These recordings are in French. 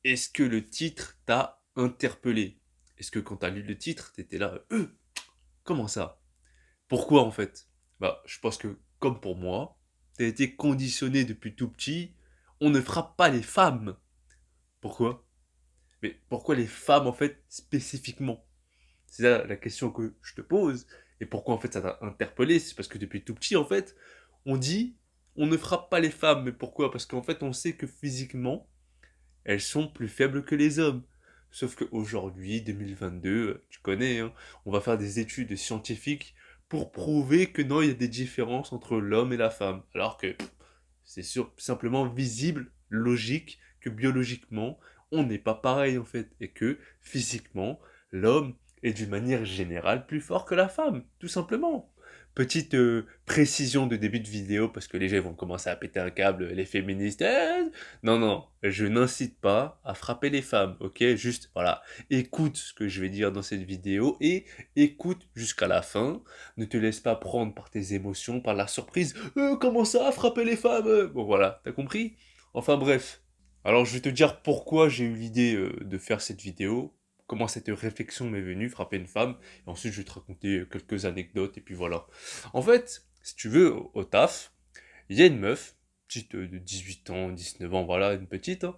est-ce que le titre t'a interpellé? Est-ce que quand t'as lu le titre, t'étais là, comment ça? Pourquoi en fait? Bah, je pense que, comme pour moi, t'as été conditionné depuis tout petit, on ne frappe pas les femmes. Pourquoi? Mais pourquoi les femmes en fait spécifiquement? C'est ça la question que je te pose. Et pourquoi en fait ça t'a interpellé? C'est parce que depuis tout petit en fait, on dit on ne frappe pas les femmes. Mais pourquoi? Parce qu'en fait on sait que physiquement, elles sont plus faibles que les hommes. Sauf qu'aujourd'hui, 2022, tu connais, hein, on va faire des études scientifiques pour prouver que non, il y a des différences entre l'homme et la femme. Alors que c'est simplement visible, logique, que biologiquement, on n'est pas pareil en fait. Et que physiquement, l'homme est d'une manière générale plus fort que la femme, tout simplement. Petite précision de début de vidéo, parce que les gens vont commencer à péter un câble, les féministes. Non, non, je n'incite pas à frapper les femmes, ok? Juste, voilà, écoute ce que je vais dire dans cette vidéo et écoute jusqu'à la fin. Ne te laisse pas prendre par tes émotions, par la surprise. Comment ça, frapper les femmes? Bon, voilà, t'as compris? Enfin, bref. Alors, je vais te dire pourquoi j'ai eu l'idée de faire cette vidéo, comment cette réflexion m'est venue, frapper une femme, et ensuite je vais te raconter quelques anecdotes, et puis voilà. En fait, si tu veux, au taf, il y a une meuf, petite de 18 ans, 19 ans, voilà, une petite, hein,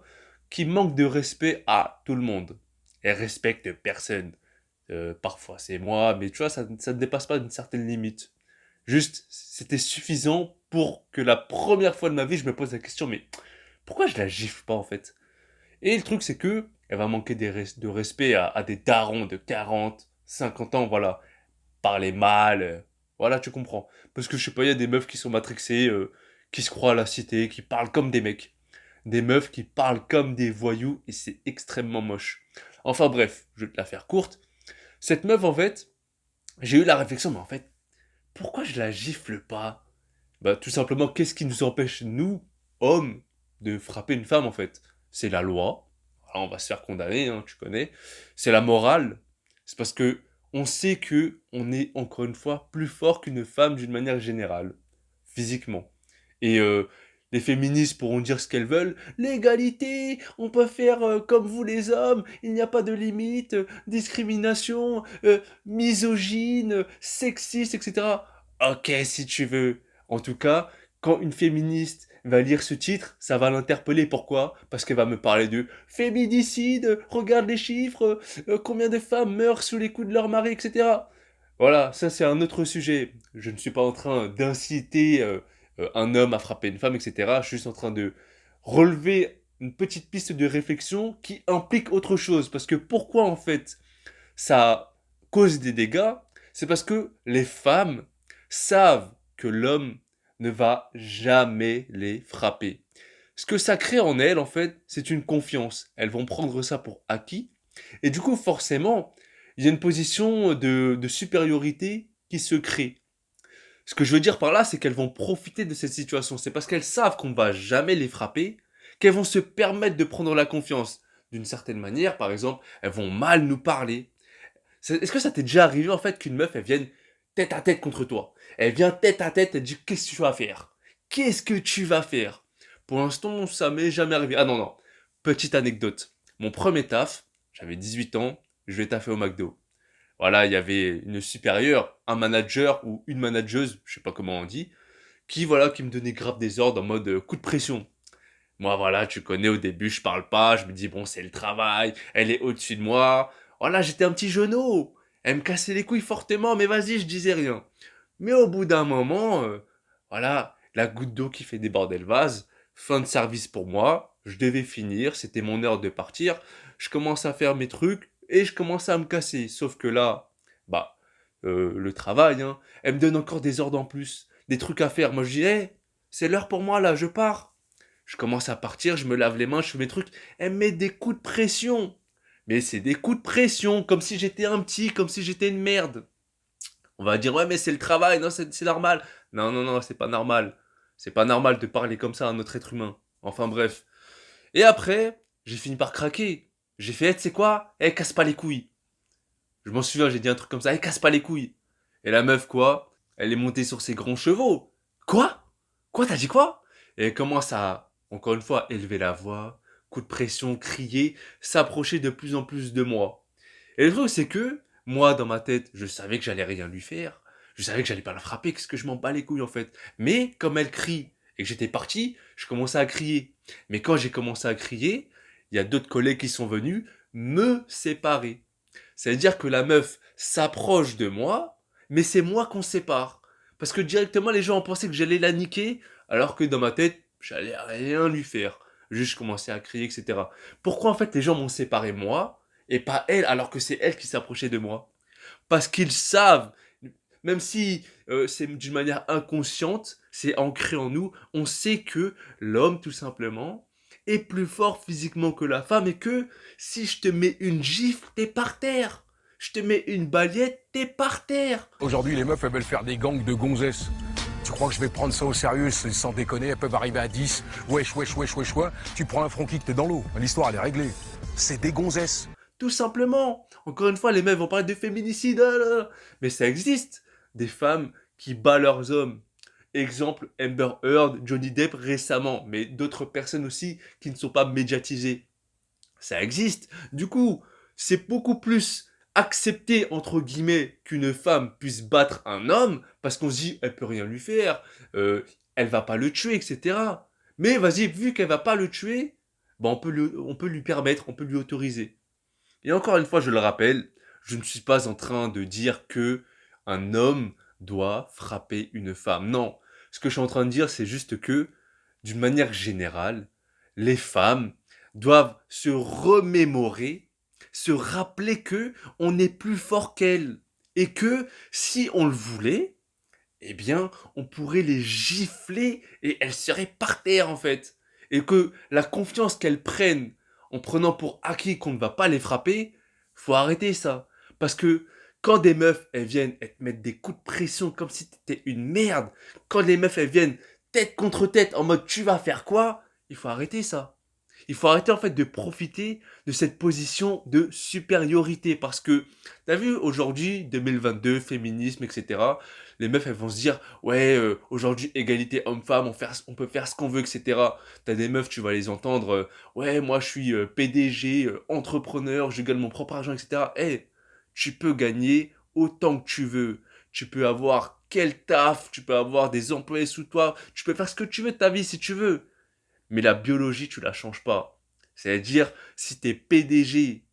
qui manque de respect à tout le monde. Elle respecte personne. Parfois c'est moi, mais tu vois, ça ne dépasse pas une certaine limite. Juste, c'était suffisant pour que la première fois de ma vie, je me pose la question, mais pourquoi je la gifle pas en fait? Et le truc, c'est que elle va manquer de respect à des darons de 40, 50 ans, voilà. Parler mal, voilà, tu comprends. Parce que je sais pas, il y a des meufs qui sont matrixées, qui se croient à la cité, qui parlent comme des mecs. Des meufs qui parlent comme des voyous, et c'est extrêmement moche. Enfin bref, je vais te la faire courte. Cette meuf, en fait, j'ai eu la réflexion, mais en fait, pourquoi je la gifle pas? Bah, tout simplement, qu'est-ce qui nous empêche, nous, hommes, de frapper une femme, en fait? C'est la loi. Alors, on va se faire condamner, hein, tu connais. C'est la morale. C'est parce que on sait que on est, encore une fois, plus fort qu'une femme d'une manière générale, physiquement. Et les féministes pourront dire ce qu'elles veulent. L'égalité, on peut faire comme vous les hommes, il n'y a pas de limite, discrimination, misogyne, sexiste, etc. Ok, si tu veux. En tout cas, quand une féministe va lire ce titre, ça va l'interpeller. Pourquoi? Parce qu'elle va me parler de féminicide, regarde les chiffres, combien de femmes meurent sous les coups de leur mari, etc. Voilà, ça c'est un autre sujet. Je ne suis pas en train d'inciter un homme à frapper une femme, etc. Je suis juste en train de relever une petite piste de réflexion qui implique autre chose. Parce que pourquoi en fait ça cause des dégâts? C'est parce que les femmes savent que l'homme ne va jamais les frapper. Ce que ça crée en elles, en fait, c'est une confiance. Elles vont prendre ça pour acquis. Et du coup, forcément, il y a une position de supériorité qui se crée. Ce que je veux dire par là, c'est qu'elles vont profiter de cette situation. C'est parce qu'elles savent qu'on va jamais les frapper qu'elles vont se permettre de prendre la confiance. D'une certaine manière, par exemple, elles vont mal nous parler. Est-ce que ça t'est déjà arrivé en fait qu'une meuf elle vienne tête à tête contre toi? Elle vient tête à tête, elle dit qu'est-ce que tu vas faire? Qu'est-ce que tu vas faire? Pour l'instant, ça m'est jamais arrivé. Ah non, non. Petite anecdote. Mon premier taf, j'avais 18 ans, je vais taffer au McDo. Voilà, il y avait une supérieure, un manager ou une manageuse, je sais pas comment on dit, qui me donnait grave des ordres en mode coup de pression. Moi, voilà, tu connais, au début, je parle pas, je me dis, bon, c'est le travail, elle est au-dessus de moi. Voilà, j'étais un petit genou. Elle me cassait les couilles fortement, mais vas-y, je disais rien. Mais au bout d'un moment, voilà, la goutte d'eau qui fait déborder le vase, fin de service pour moi, je devais finir, c'était mon heure de partir, je commence à faire mes trucs, et je commence à me casser. Sauf que là, bah, le travail, hein, elle me donne encore des ordres en plus, des trucs à faire. Moi, je dis, hey, c'est l'heure pour moi, là, je pars. Je commence à partir, je me lave les mains, je fais mes trucs. Elle me met des coups de pression. Mais c'est des coups de pression, comme si j'étais un petit, comme si j'étais une merde. On va dire, ouais, mais c'est le travail, non, c'est normal. Non, non, non, c'est pas normal. C'est pas normal de parler comme ça à un autre être humain. Enfin bref. Et après, j'ai fini par craquer. J'ai fait, tu sais quoi? Eh, casse pas les couilles. Je m'en souviens, j'ai dit un truc comme ça, eh, casse pas les couilles. Et la meuf, quoi? Elle est montée sur ses grands chevaux. Quoi? Quoi, t'as dit quoi? Et elle commence à, encore une fois, élever la voix, coup de pression, crier, s'approcher de plus en plus de moi. Et le truc, c'est que, moi, dans ma tête, je savais que j'allais rien lui faire. Je savais que j'allais pas la frapper, qu'est-ce que je m'en bats les couilles, en fait. Mais, comme elle crie, et que j'étais parti, je commençais à crier. Mais quand j'ai commencé à crier, il y a d'autres collègues qui sont venus me séparer. C'est-à-dire que la meuf s'approche de moi, mais c'est moi qu'on sépare. Parce que directement, les gens ont pensé que j'allais la niquer, alors que dans ma tête, j'allais rien lui faire. Juste, je commençais à crier, etc. Pourquoi, en fait, les gens m'ont séparé moi, et pas elle, alors que c'est elle qui s'approchait de moi? Parce qu'ils savent, même si c'est d'une manière inconsciente, c'est ancré en nous, on sait que l'homme, tout simplement, est plus fort physiquement que la femme, et que si je te mets une gifle, t'es par terre. Je te mets une baguette, t'es par terre. Aujourd'hui, les meufs, elles veulent faire des gangs de gonzesses. Tu crois que je vais prendre ça au sérieux? Sans déconner, elles peuvent arriver à 10. Wesh, wesh, wesh, wesh, wesh. Tu prends un front kick, t'es dans l'eau. L'histoire, elle est réglée. C'est des gonzesses. Tout simplement. Encore une fois, les mecs vont parler de féminicide, ah là là. Mais ça existe. Des femmes qui battent leurs hommes. Exemple, Amber Heard, Johnny Depp récemment, mais d'autres personnes aussi qui ne sont pas médiatisées. Ça existe. Du coup, c'est beaucoup plus accepté, entre guillemets, qu'une femme puisse battre un homme, parce qu'on se dit, elle peut rien lui faire, elle va pas le tuer, etc. Mais vas-y, vu qu'elle va pas le tuer, bah on peut lui permettre, on peut lui autoriser. Et encore une fois, je le rappelle, je ne suis pas en train de dire que un homme doit frapper une femme. Non, ce que je suis en train de dire, c'est juste que, d'une manière générale, les femmes doivent se remémorer, se rappeler que on est plus fort qu'elles et que si on le voulait, eh bien, on pourrait les gifler et elles seraient par terre en fait. Et que la confiance qu'elles prennent en prenant pour acquis qu'on ne va pas les frapper, faut arrêter ça. Parce que quand des meufs, elles viennent, elles te mettent des coups de pression comme si t'étais une merde, quand les meufs, elles viennent tête contre tête en mode tu vas faire quoi, il faut arrêter ça. Il faut arrêter en fait de profiter de cette position de supériorité parce que t'as vu aujourd'hui 2022 féminisme etc. Les meufs elles vont se dire ouais aujourd'hui égalité homme-femme on peut faire ce qu'on veut etc. T'as des meufs tu vas les entendre ouais moi je suis PDG entrepreneur je gagne mon propre argent etc. Eh tu peux gagner autant que tu veux. Tu peux avoir quel taf, tu peux avoir des employés sous toi, tu peux faire ce que tu veux de ta vie si tu veux. Mais la biologie, tu la changes pas. C'est-à-dire, si t'es PDG,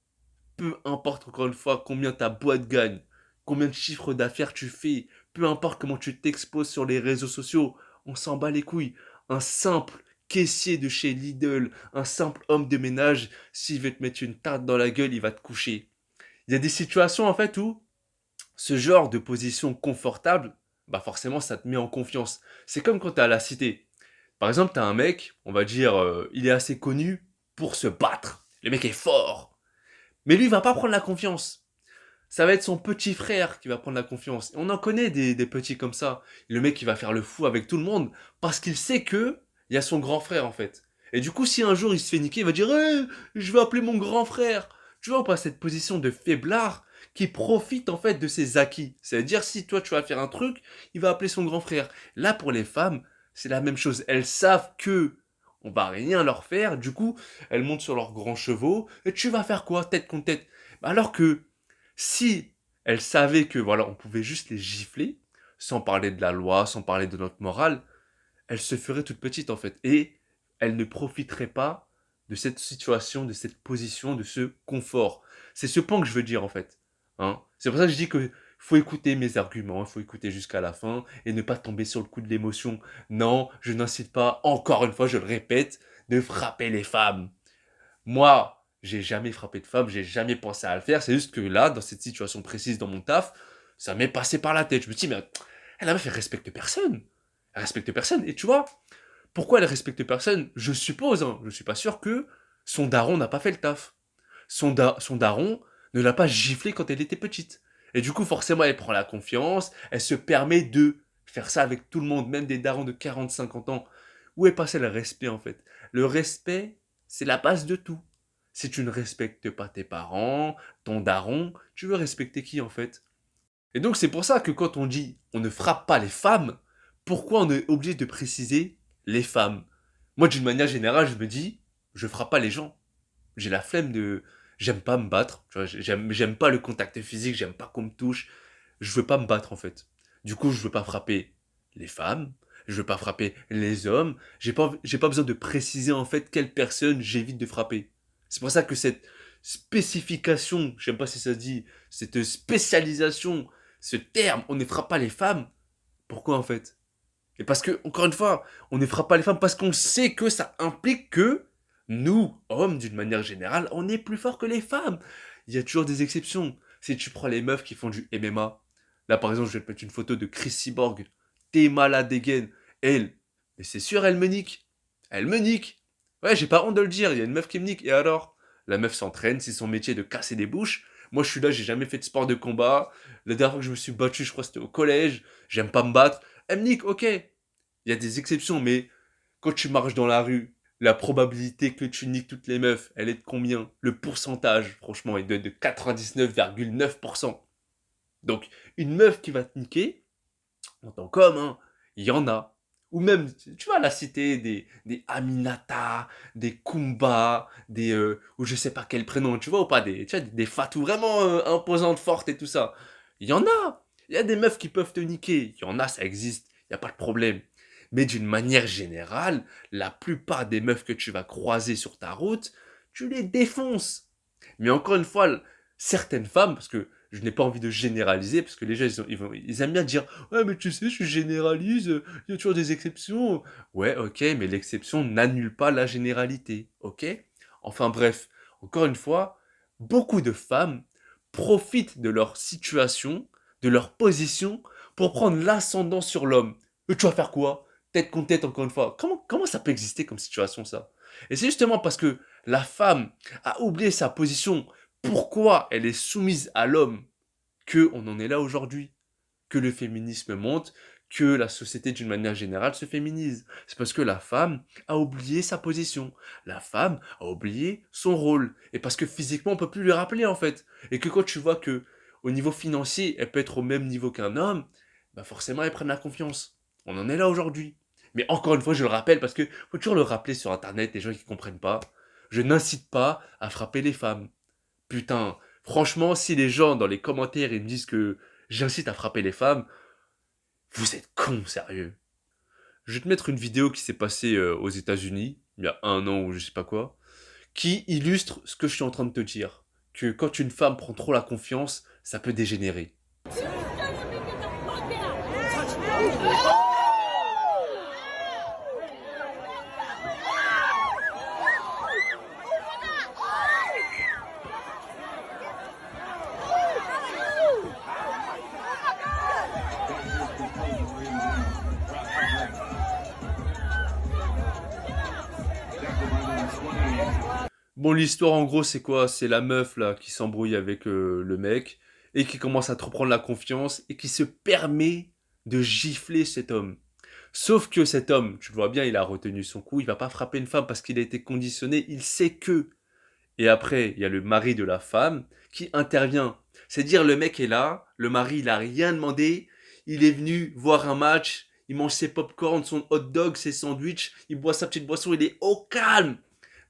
peu importe encore une fois combien ta boîte gagne, combien de chiffres d'affaires tu fais, peu importe comment tu t'exposes sur les réseaux sociaux, on s'en bat les couilles. Un simple caissier de chez Lidl, un simple homme de ménage, s'il veut te mettre une tarte dans la gueule, il va te coucher. Il y a des situations en fait où ce genre de position confortable, bah forcément ça te met en confiance. C'est comme quand t'es à la cité. Par exemple, t'as un mec, on va dire, il est assez connu pour se battre. Le mec est fort. Mais lui, il va pas prendre la confiance. Ça va être son petit frère qui va prendre la confiance. Et on en connaît des petits comme ça. Le mec, il va faire le fou avec tout le monde parce qu'il sait que il y a son grand frère en fait. Et du coup, si un jour il se fait niquer, il va dire je vais appeler mon grand frère. Tu vois ou pas cette position de faiblard qui profite en fait de ses acquis. C'est-à-dire si toi tu vas faire un truc, il va appeler son grand frère. Là pour les femmes, c'est la même chose. Elles savent que on va rien leur faire. Du coup, elles montent sur leurs grands chevaux. Et tu vas faire quoi, tête contre tête? Alors que si elles savaient que voilà, on pouvait juste les gifler, sans parler de la loi, sans parler de notre morale, elles se feraient toutes petites en fait. Et elles ne profiteraient pas de cette situation, de cette position, de ce confort. C'est ce point que je veux dire en fait. Hein, c'est pour ça que je dis que faut écouter mes arguments, il faut écouter jusqu'à la fin et ne pas tomber sur le coup de l'émotion. Non, je n'incite pas, encore une fois, je le répète, de frapper les femmes. Moi, j'ai jamais frappé de femme, j'ai jamais pensé à le faire. C'est juste que là, dans cette situation précise dans mon taf, ça m'est passé par la tête. Je me dis, mais elle a meuf, elle respecte personne. Elle respecte personne. Et tu vois, pourquoi elle respecte personne? Je suppose, hein, je suis pas sûr que son daron n'a pas fait le taf. Son daron ne l'a pas giflé quand elle était petite. Et du coup, forcément, elle prend la confiance, elle se permet de faire ça avec tout le monde, même des darons de 40, 50 ans. Où est passé le respect en fait? Le respect, c'est la base de tout. Si tu ne respectes pas tes parents, ton daron, tu veux respecter qui en fait? Et donc c'est pour ça que quand on dit on ne frappe pas les femmes, pourquoi on est obligé de préciser les femmes? Moi d'une manière générale je me dis, je frappe pas les gens. J'ai la flemme de... J'aime pas me battre, tu vois, j'aime pas le contact physique, j'aime pas qu'on me touche. Je veux pas me battre, en fait. Du coup, je veux pas frapper les femmes, je veux pas frapper les hommes. J'ai pas besoin de préciser, en fait, quelle personne j'évite de frapper. C'est pour ça que cette spécification, je sais pas si ça se dit, cette spécialisation, ce terme, on ne frappe pas les femmes. Pourquoi, en fait? Et parce que, encore une fois, on ne frappe pas les femmes parce qu'on sait que ça implique que nous, hommes, d'une manière générale, on est plus forts que les femmes. Il y a toujours des exceptions. Si tu prends les meufs qui font du MMA, là par exemple, je vais te mettre une photo de Chris Cyborg, t'es malade dégaine, elle, mais c'est sûr, elle me nique. Elle me nique. Ouais, j'ai pas honte de le dire, il y a une meuf qui me nique. Et alors? La meuf s'entraîne, c'est son métier de casser des bouches. Moi, je suis là, j'ai jamais fait de sport de combat. La dernière fois que je me suis battu, je crois que c'était au collège. J'aime pas me battre. Elle me nique, ok. Il y a des exceptions, mais quand tu marches dans la rue, la probabilité que tu niques toutes les meufs, elle est de combien? Le pourcentage, franchement, il doit être de 99,9%. Donc, une meuf qui va te niquer, en tant qu'homme, hein, il y en a. Ou même, tu vas la citer, des Aminata, des Kumba, ou je sais pas quel prénom, tu vois ou pas, tu vois, des Fatou vraiment imposantes, fortes et tout ça. Il y en a. Il y a des meufs qui peuvent te niquer. Il y en a, ça existe. Il n'y a pas de problème. Mais d'une manière générale, la plupart des meufs que tu vas croiser sur ta route, tu les défonces. Mais encore une fois, certaines femmes, parce que je n'ai pas envie de généraliser, parce que les gens, ils aiment bien dire ouais, mais tu sais, je généralise, il y a toujours des exceptions. Ouais, ok, mais l'exception n'annule pas la généralité, ok? Enfin bref, encore une fois, beaucoup de femmes profitent de leur situation, de leur position, pour prendre l'ascendant sur l'homme. Tu vas faire quoi? Tête contre tête, encore une fois. Comment ça peut exister comme situation, ça? Et c'est justement parce que la femme a oublié sa position, pourquoi elle est soumise à l'homme, que on en est là aujourd'hui, que le féminisme monte, que la société d'une manière générale se féminise. C'est parce que la femme a oublié sa position, la femme a oublié son rôle, et parce que physiquement on peut plus lui rappeler en fait, et que quand tu vois que au niveau financier elle peut être au même niveau qu'un homme, bah forcément elle prennent la confiance. On en est là aujourd'hui. Mais encore une fois je le rappelle parce que faut toujours le rappeler sur internet, les gens qui comprennent pas. Je n'incite pas à frapper les femmes. Putain, franchement, si les gens dans les commentaires ils me disent que j'incite à frapper les femmes, vous êtes cons, sérieux. Je vais te mettre une vidéo qui s'est passée aux États-Unis, il y a un an ou je sais pas quoi, qui illustre ce que je suis en train de te dire. Que quand une femme prend trop la confiance, ça peut dégénérer. Bon, l'histoire en gros, c'est quoi? C'est la meuf là qui s'embrouille avec le mec et qui commence à trop prendre la confiance et qui se permet de gifler cet homme. Sauf que cet homme, tu le vois bien, il a retenu son coup, il va pas frapper une femme parce qu'il a été conditionné, il sait que. Et après, il y a le mari de la femme qui intervient. C'est dire le mec est là, le mari il a rien demandé, il est venu voir un match, il mange ses pop-corn, son hot dog, ses sandwichs, il boit sa petite boisson, il est au calme.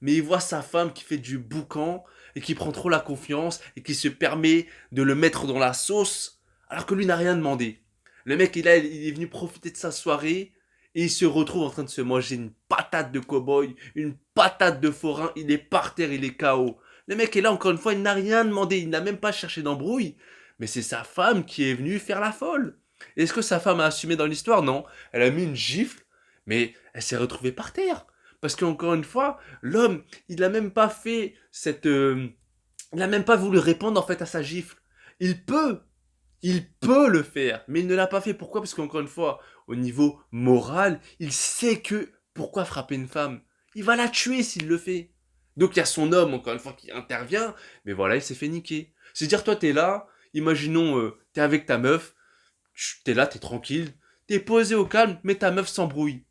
Mais il voit sa femme qui fait du boucan et qui prend trop la confiance et qui se permet de le mettre dans la sauce alors que lui n'a rien demandé. Le mec il est venu profiter de sa soirée et il se retrouve en train de se manger une patate de cow-boy, une patate de forain, il est par terre, il est KO. Le mec est là encore une fois, il n'a rien demandé, il n'a même pas cherché d'embrouille, mais c'est sa femme qui est venue faire la folle. Est-ce que sa femme a assumé dans l'histoire? Non, elle a mis une gifle, mais elle s'est retrouvée par terre. Parce qu'encore une fois, l'homme, il n'a même pas fait il n'a même pas voulu répondre en fait à sa gifle. Il peut, il peut le faire, mais il ne l'a pas fait. Pourquoi? Parce qu'encore une fois, au niveau moral, il sait que pourquoi frapper une femme? Il va la tuer s'il le fait. Donc il y a son homme, encore une fois, qui intervient, mais voilà, il s'est fait niquer. C'est-à-dire, toi, t'es là, imaginons, t'es avec ta meuf, t'es là, t'es tranquille, t'es posé au calme, mais ta meuf s'embrouille.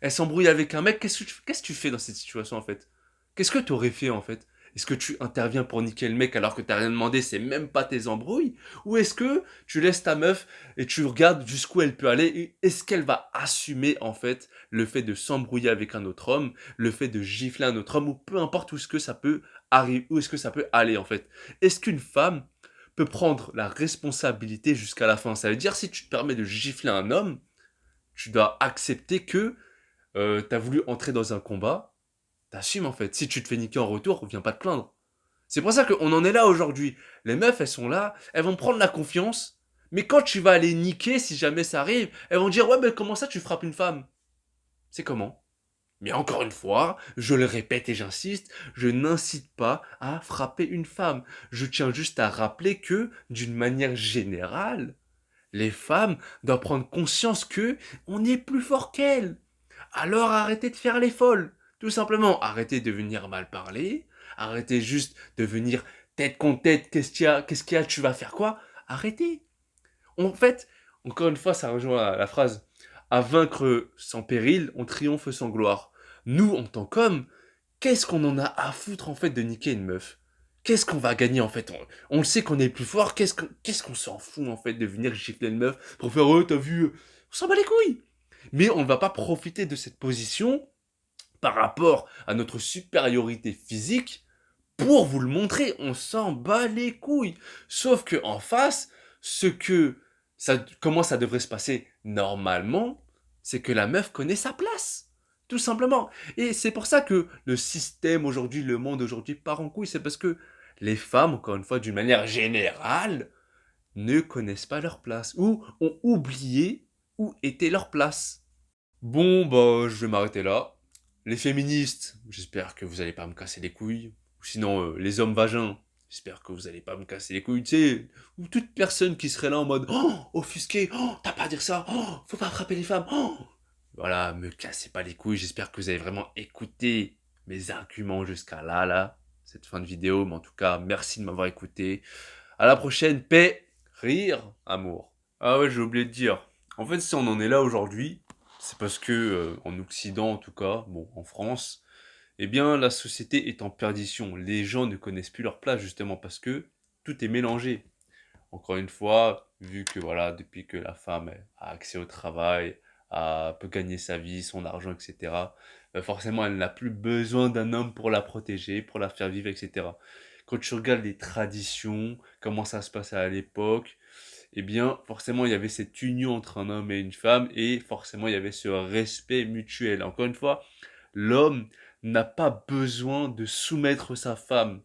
Elle s'embrouille avec un mec, qu'est-ce que tu fais dans cette situation en fait? Qu'est-ce que tu aurais fait en fait? Est-ce que tu interviens pour niquer le mec alors que t'as rien demandé, c'est même pas tes embrouilles? Ou est-ce que tu laisses ta meuf et tu regardes jusqu'où elle peut aller et est-ce qu'elle va assumer en fait le fait de s'embrouiller avec un autre homme, le fait de gifler un autre homme ou peu importe où est-ce que ça peut arriver, où est-ce que ça peut aller en fait? Est-ce qu'une femme peut prendre la responsabilité jusqu'à la fin? Ça veut dire si tu te permets de gifler un homme, tu dois accepter que t'as voulu entrer dans un combat, t'assumes en fait. Si tu te fais niquer en retour, viens pas te plaindre. C'est pour ça qu'on en est là aujourd'hui. Les meufs, elles sont là, elles vont prendre la confiance, mais quand tu vas aller niquer, si jamais ça arrive, elles vont dire ouais mais comment ça tu frappes une femme? C'est comment? Mais encore une fois, je le répète et j'insiste, je n'incite pas à frapper une femme. Je tiens juste à rappeler que, d'une manière générale, les femmes doivent prendre conscience que on est plus fort qu'elles. Alors arrêtez de faire les folles. Tout simplement, arrêtez de venir mal parler. Arrêtez juste de venir tête contre tête. Qu'est-ce qu'il y a, tu vas faire quoi? Arrêtez. En fait, encore une fois, ça rejoint la phrase à vaincre sans péril, on triomphe sans gloire. Nous, en tant qu'hommes, qu'est-ce qu'on en a à foutre en fait de niquer une meuf? Qu'est-ce qu'on va gagner en fait? On le sait qu'on est plus fort, qu'est-ce qu'on s'en fout en fait de venir gifler une meuf pour faire t'as vu, on s'en bat les couilles. Mais on ne va pas profiter de cette position par rapport à notre supériorité physique pour vous le montrer. On s'en bat les couilles. Sauf que en face, comment ça devrait se passer normalement, c'est que la meuf connaît sa place. Tout simplement. Et c'est pour ça que le système aujourd'hui, le monde aujourd'hui part en couille. C'est parce que les femmes, encore une fois, d'une manière générale, ne connaissent pas leur place ou ont oublié où était leur place. Bon, bah, je vais m'arrêter là. Les féministes, j'espère que vous allez pas me casser les couilles. Ou sinon, les hommes vagins, j'espère que vous allez pas me casser les couilles, tu sais. Ou toute personne qui serait là en mode oh, offusqué, oh, t'as pas à dire ça, oh, faut pas frapper les femmes, oh. Voilà, me cassez pas les couilles, j'espère que vous avez vraiment écouté mes arguments jusqu'à là, cette fin de vidéo. Mais en tout cas, merci de m'avoir écouté. À la prochaine, paix, rire, amour. Ah ouais, j'ai oublié de dire. En fait, si on en est là aujourd'hui, c'est parce que, en Occident en tout cas, bon, en France, eh bien, la société est en perdition. Les gens ne connaissent plus leur place justement parce que tout est mélangé. Encore une fois, vu que voilà, depuis que la femme a accès au travail, peut gagner sa vie, son argent, etc., forcément, elle n'a plus besoin d'un homme pour la protéger, pour la faire vivre, etc. Quand tu regardes les traditions, comment ça se passait à l'époque, eh bien, forcément, il y avait cette union entre un homme et une femme, et forcément, il y avait ce respect mutuel. Encore une fois, l'homme n'a pas besoin de soumettre sa femme,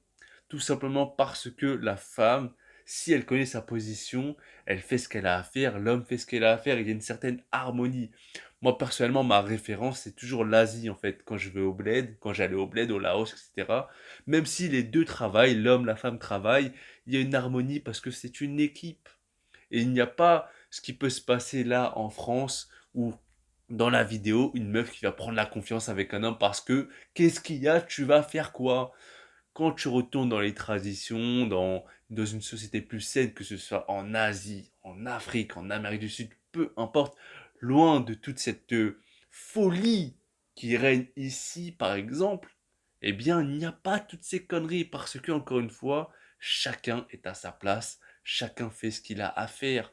tout simplement parce que la femme, si elle connaît sa position, elle fait ce qu'elle a à faire, l'homme fait ce qu'il a à faire, il y a une certaine harmonie. Moi, personnellement, ma référence, c'est toujours l'Asie, en fait, quand je vais au bled, quand j'allais au bled, au Laos, etc. Même si les deux travaillent, l'homme, la femme travaillent, il y a une harmonie parce que c'est une équipe. Et il n'y a pas ce qui peut se passer là en France où dans la vidéo, une meuf qui va prendre la confiance avec un homme parce que qu'est-ce qu'il y a, tu vas faire quoi? Quand tu retournes dans les traditions, dans une société plus saine, que ce soit en Asie, en Afrique, en Amérique du Sud, peu importe, loin de toute cette folie qui règne ici, par exemple, eh bien, il n'y a pas toutes ces conneries parce que, encore une fois, chacun est à sa place, chacun fait ce qu'il a à faire.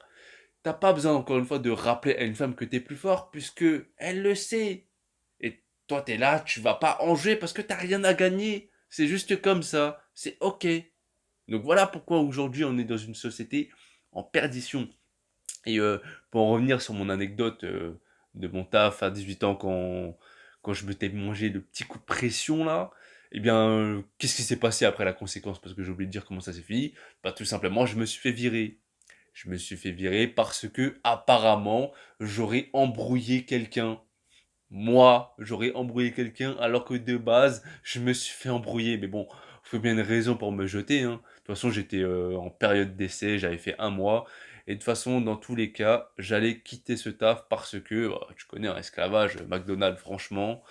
T'as pas besoin, encore une fois, de rappeler à une femme que t'es plus fort puisque elle le sait. Et toi, t'es là, tu vas pas en jouer parce que t'as rien à gagner. C'est juste comme ça. C'est ok. Donc voilà pourquoi aujourd'hui on est dans une société en perdition. Et pour en revenir sur mon anecdote de mon taf à 18 ans quand je m'étais mangé le petit coup de pression là, eh bien, qu'est-ce qui s'est passé après la conséquence? Parce que j'ai oublié de dire comment ça s'est fini. Bah tout simplement, je me suis fait virer. Je me suis fait virer parce que apparemment j'aurais embrouillé quelqu'un. Moi, j'aurais embrouillé quelqu'un alors que de base, je me suis fait embrouiller. Mais bon, il faut bien une raison pour me jeter, hein. De toute façon, j'étais en période d'essai, j'avais fait un mois. Et de toute façon, dans tous les cas, j'allais quitter ce taf parce que, tu connais, un esclavage, McDonald's, franchement.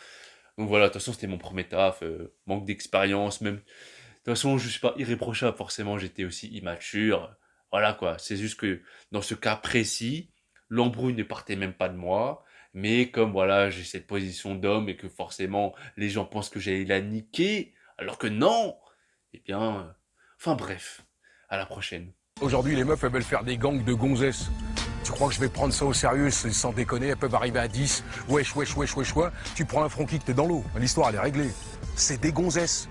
Donc voilà, de toute façon, c'était mon premier taf, manque d'expérience, même. De toute façon, je suis pas irréprochable, forcément, j'étais aussi immature. Voilà quoi, c'est juste que dans ce cas précis, l'embrouille ne partait même pas de moi. Mais comme voilà, j'ai cette position d'homme et que forcément les gens pensent que j'allais la niquer, alors que non, Eh bien, enfin bref, à la prochaine. Aujourd'hui, les meufs, elles veulent faire des gangs de gonzesses. Tu crois que je vais prendre ça au sérieux? Sans déconner, elles peuvent arriver à 10. Wesh, wesh, wesh, wesh, wesh. Tu prends un front kick, t'es dans l'eau. L'histoire, elle est réglée. C'est des gonzesses.